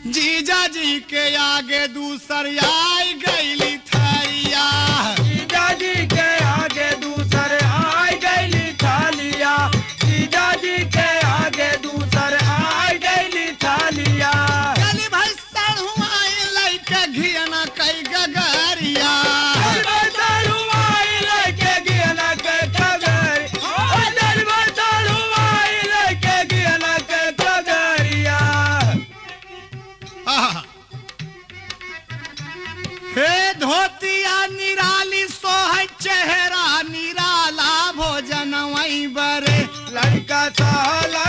जीजा जी के आगे दूसर आई गईली थरिया। जीजा जी के आगे दूसर आई गईली थालिया। जीजा जी के आगे दूसर आई गईली थालिया। गली भाई सड़ुआई लइके घियना कई गगरिया। हे धोतिया निराली सोह चेहरा निराला भोजन वही बरे। लड़का साला